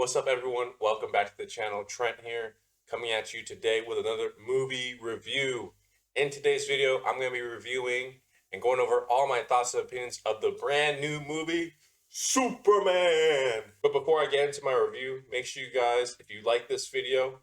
What's up, everyone? Welcome back to the channel. Trent here, coming at you today with another movie review. In today's video, I'm going to be reviewing and going over all my thoughts and opinions of the brand new movie, Superman. But before I get into my review, make sure you guys, if you like this video,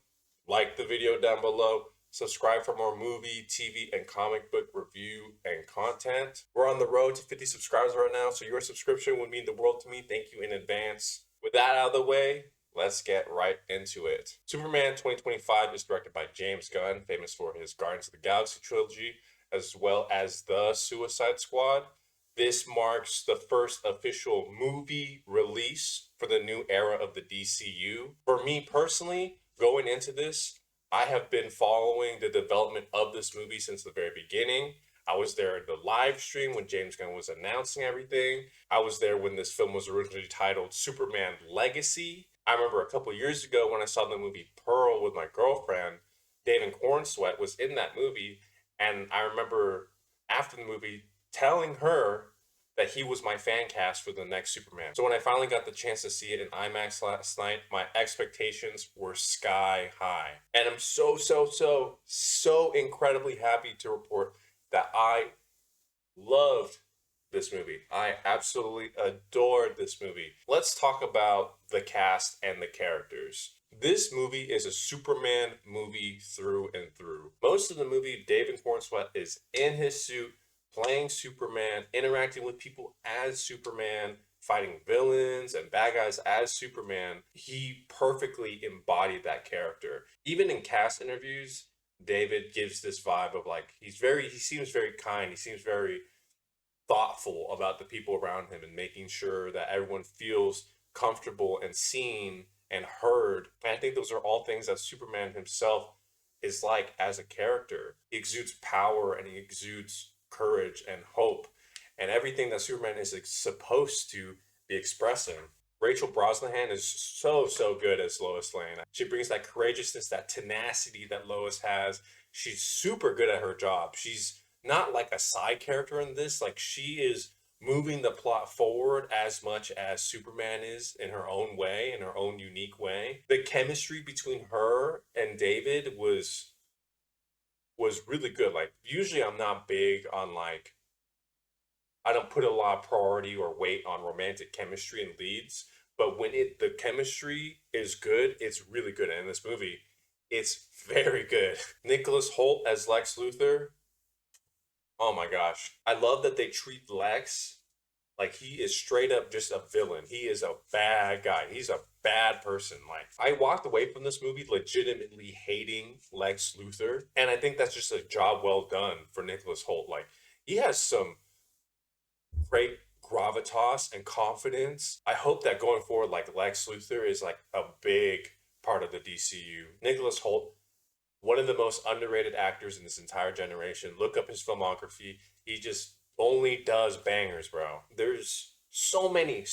like the video down below, subscribe for more movie, TV, and comic book review and content. We're on the road to 50 subscribers right now, so your subscription would mean the world to me. Thank you in advance. With that out of the way, let's get right into it. Superman 2025 is directed by James Gunn, famous for his Guardians of the Galaxy trilogy, as well as The Suicide Squad. This marks the first official movie release for the new era of the DCU. For me personally, going into this, I have been following the development of this movie since the very beginning. I was there in the live stream when James Gunn was announcing everything. I was there when this film was originally titled Superman Legacy. I remember a couple years ago when I saw the movie Pearl with my girlfriend, David Cornsweat was in that movie, and I remember after the movie telling her that he was my fan cast for the next Superman. So when I finally got the chance to see it in IMAX last night, my expectations were sky high. And I'm so incredibly happy to report that I loved this movie. I absolutely adored this movie. Let's talk about the cast and the characters. This movie is a Superman movie through and through. Most of the movie, David Cornsweat is in his suit, playing Superman, interacting with people as Superman, fighting villains and bad guys as Superman. He perfectly embodied that character. Even in cast interviews, David gives this vibe of like, he seems very kind, he seems very thoughtful about the people around him and making sure that everyone feels comfortable and seen and heard. And I think those are all things that Superman himself is like as a character. He exudes power and he exudes courage and hope and everything that Superman is supposed to be expressing. Rachel Brosnahan is so good as Lois Lane. She brings that courageousness, that tenacity that Lois has. She's super good at her job. She's not like a side character in this. Like, she is moving the plot forward as much as Superman is in her own way, in her own unique way. The chemistry between her and David was really good. Like, usually I'm not big on like, I don't put a lot of priority or weight on romantic chemistry and leads, but when the chemistry is good, it's really good. And in this movie, it's very good. Nicholas Hoult as Lex Luthor. Oh my gosh. I love that they treat Lex like he is straight up just a villain. He is a bad guy. He's a bad person. Like, I walked away from this movie legitimately hating Lex Luthor, and I think that's just a job well done for Nicholas Hoult. Like, he has some great gravitas and confidence. I hope that going forward, like, Lex Luthor is like a big part of the DCU. Nicholas Hoult, one of the most underrated actors in this entire generation. Look up his filmography. He just only does bangers, bro. There's so many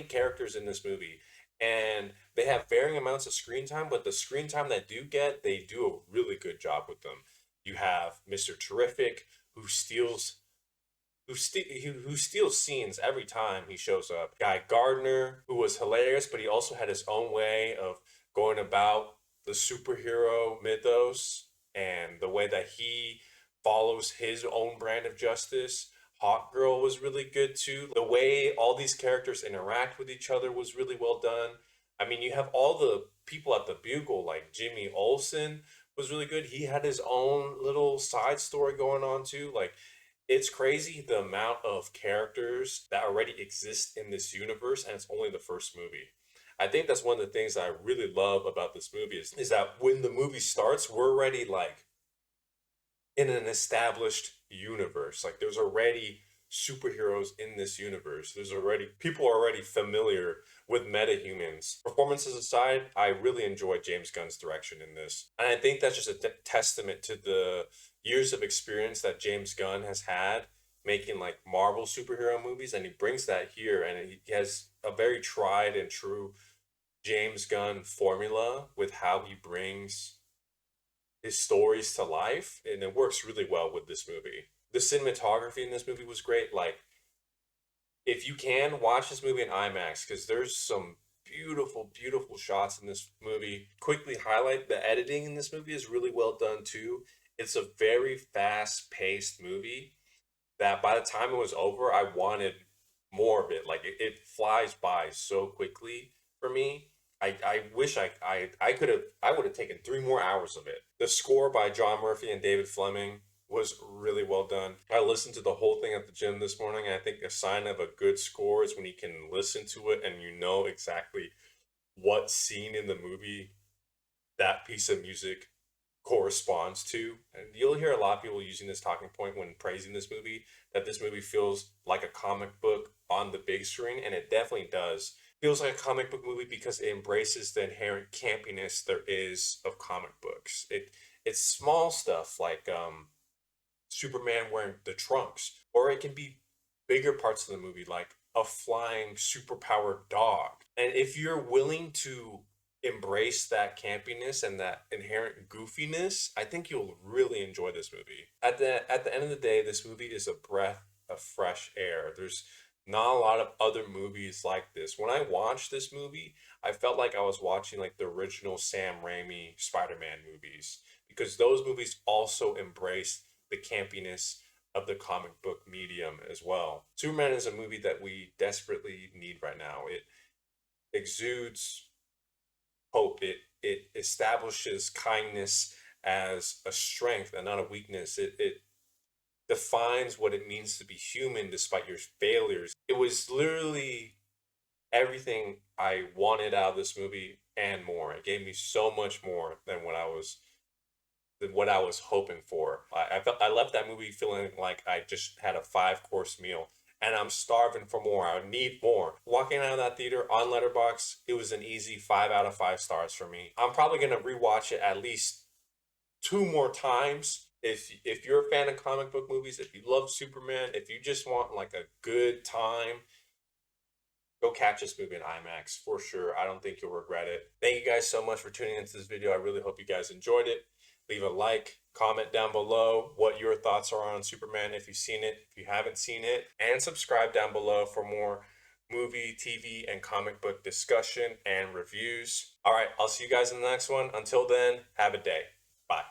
characters in this movie, and they have varying amounts of screen time, but the screen time that do get, they do a really good job with them. You have Mr. Terrific, who steals scenes every time he shows up. Guy Gardner, who was hilarious, but he also had his own way of going about the superhero mythos and the way that he follows his own brand of justice. Hawk Girl was really good too. The way all these characters interact with each other was really well done. I mean, you have all the people at the Bugle, like Jimmy Olsen was really good. He had his own little side story going on too. Like, it's crazy the amount of characters that already exist in this universe, and it's only the first movie. I think that's one of the things that I really love about this movie is that when the movie starts, we're already like in an established universe. Like, there's already superheroes in this universe. There's already people are already familiar with metahumans. Performances aside, I really enjoyed James Gunn's direction in this. And I think that's just a testament to the years of experience that James Gunn has had making like Marvel superhero movies, and he brings that here, and he has a very tried and true James Gunn formula with how he brings his stories to life, and it works really well with this movie. The cinematography in this movie was great. Like, if you can watch this movie in IMAX, because there's some beautiful, beautiful shots in this movie. Quickly highlight the editing in this movie is really well done too. It's a very fast paced movie that by the time it was over, I wanted more of it. Like it flies by so quickly for me. I wish I could have I would have taken 3 more hours of it. The score by John Murphy and David Fleming was really well done. I listened to the whole thing at the gym this morning, and I think a sign of a good score is when you can listen to it and you know exactly what scene in the movie that piece of music corresponds to. And you'll hear a lot of people using this talking point when praising this movie, that this movie feels like a comic book on the big screen, and it definitely does. Feels like a comic book movie because it embraces the inherent campiness there is of comic books. It's small stuff like Superman wearing the trunks, or it can be bigger parts of the movie like a flying superpowered dog. And if you're willing to embrace that campiness and that inherent goofiness, I think you'll really enjoy this movie. At the end of the day, this movie is a breath of fresh air. There's not a lot of other movies like this. When I watched this movie, I felt like I was watching like the original Sam Raimi Spider-Man movies because those movies also embrace the campiness of the comic book medium as well. Superman is a movie that we desperately need right now. It exudes hope. It establishes kindness as a strength and not a weakness. It defines what it means to be human despite your failures. It was literally everything I wanted out of this movie and more. It gave me so much more than what I was hoping for. I felt I left that movie feeling like I just had a 5 course meal and I'm starving for more. I need more. Walking out of that theater on Letterboxd, it was an easy 5 out of 5 stars for me. I'm probably gonna rewatch it at least 2 more times. If you're a fan of comic book movies, if you love Superman, if you just want like a good time, go catch this movie in IMAX for sure. I don't think you'll regret it. Thank you guys so much for tuning into this video. I really hope you guys enjoyed it. Leave a like, comment down below what your thoughts are on Superman if you've seen it, if you haven't seen it, and subscribe down below for more movie, TV, and comic book discussion and reviews. All right, I'll see you guys in the next one. Until then, have a day. Bye.